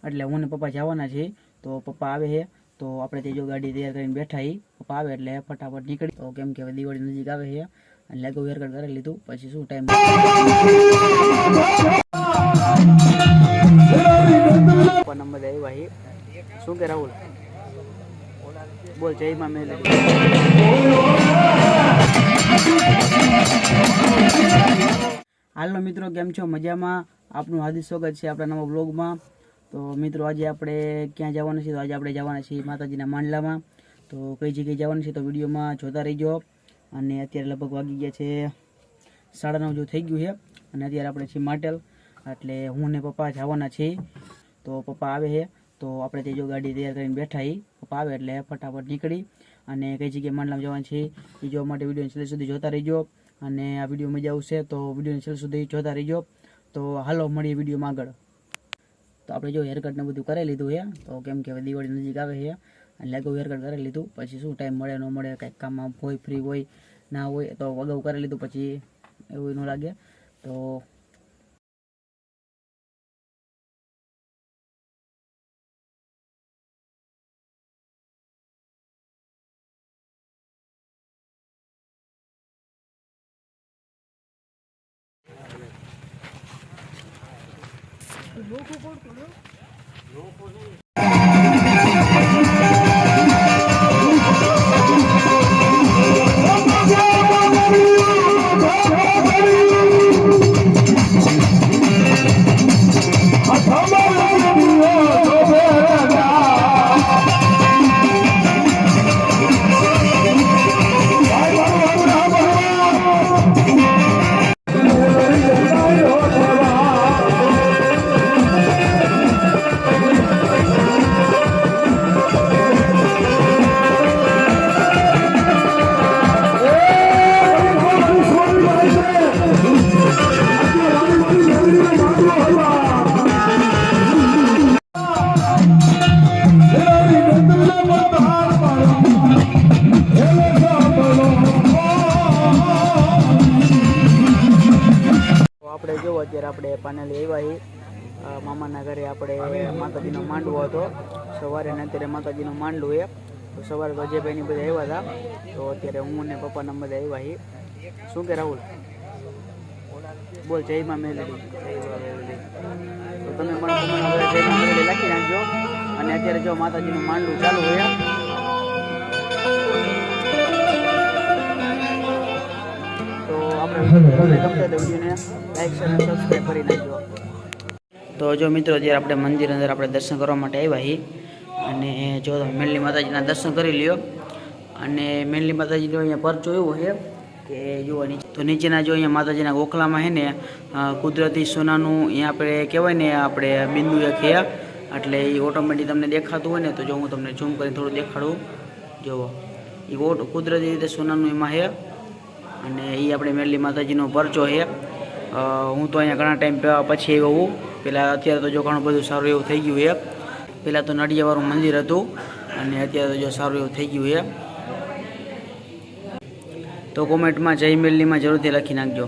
એટલે હું ને પપ્પા જવાના છીએ। તો પપ્પા આવે છે તો આપણે તે જો ગાડી તૈયાર કરીને બેઠા છીએ। પપ્પા આવે એટલે ફટાફટ નીકળી તો કેમ કે હવે દિવાળી નજીક આવે છે એટલે લેગો હેરકટ કરી લીધું પછી શું ટાઈમ નંબર આવ્યા છે। શું કે રાહુલ બોલ જય માં મેલડી। હાલો મિત્રો કેમ છો મજામાં? આપનું હાર્દિક સ્વાગત છે આપણા નવા બ્લોગમાં। તો મિત્રો આજે આપણે ક્યાં જવાના છીએ? તો આજે આપણે જવાના છીએ માતાજીના માંડલામાં। તો કઈ જગ્યાએ જવાનું છે તો વિડીયોમાં જોતા રહીજો। અને અત્યારે લગભગ વાગી ગયા છે 9:30 જો થઈ ગયું છે અને અત્યારે આપણે છીએ માટેલ એટલે હું ને પપ્પા જવાના છીએ। તો પપ્પા આવે છે તો આપણે તે જો ગાડી તૈયાર કરીને બેઠા છીએ। પપ્પા આવે એટલે ફટાફટ નીકળી અને કઈ જગ્યાએ માંડલામાં જવાનું છે એ જોવા માટે વિડીયો છેલ્લે સુધી જોતા રહીજો। અને આ વિડીયો મજા આવશે તો વિડીયો છેલ્લે સુધી જોતા રહીજો। તો હાલો મળીએ વિડીયોમાં આગળ। તો આપણે જો હેરકટ ને બધું કરી લીધું છે તો કેમ કે હવે દિવાળી નજીક આવે છે એટલે લેગો હેરકટ કરી લીધું પછી શું ટાઈમ મળે ન મળે કંઈક કામમાં હોય ફ્રી હોય ના હોય તો અગાઉ કરી લીધું પછી એવું ન લાગે। તો આપણે જો અત્યારે આપણે પાનેલી આવ્યા છીએ મામાના ઘરે। આપણે માતાજીનો માંડવો હતો સવારે ને અત્યારે માતાજીનો માંડવો એ તો સવારે અજયભાઈની બધા આવ્યા હતા તો અત્યારે હું ને પપ્પાના બધા આવ્યા છીએ। શું કે રાહુલ બોલ જય માં મેલડી। તો તમે પણ જય માં મેલડી લખી નાખજો। અને અત્યારે જો માતાજીનું માંડવું ચાલુ હોય તો આપણે ગમતા તો વિડીયોને લાઈક શેર અને સબસ્ક્રાઈબ કરી નાખજો। તો જો મિત્રો અત્યારે આપણે મંદિર અંદર આપણે દર્શન કરવા માટે આવ્યા છીએ અને જો તમે મેલડી માતાજીના દર્શન કરી લ્યો। અને મેલડી માતાજીનો અહીંયા પરચો એવો છે કે જુઓ તો નીચેના જો અહીંયા માતાજીના ગોખલામાં છે ને કુદરતી સોનાનું અહીંયા આપણે કહેવાય ને આપણે બિંદુ એક છે એટલે એ ઓટોમેટિક તમને દેખાતું હોય ને તો જો હું તમને ઝૂમ કરીને થોડું દેખાડું જુઓ એ કુદરતી રીતે સોનાનું એમાં છે અને એ આપણે મેલડી માતાજીનો પરચો છે। હું તો અહીંયા ઘણા ટાઈમ પછી આવ્યો હું પહેલાં અત્યારે તો જો ઘણું બધું સારું એવું થઈ ગયું છે। પહેલાં તો નડિયાવાળું મંદિર હતું અને અત્યારે તો જો સારું એવું થઈ ગયું છે। તો કોમેન્ટમાં જય મેલડીમાં જરૂરથી લખી નાખજો।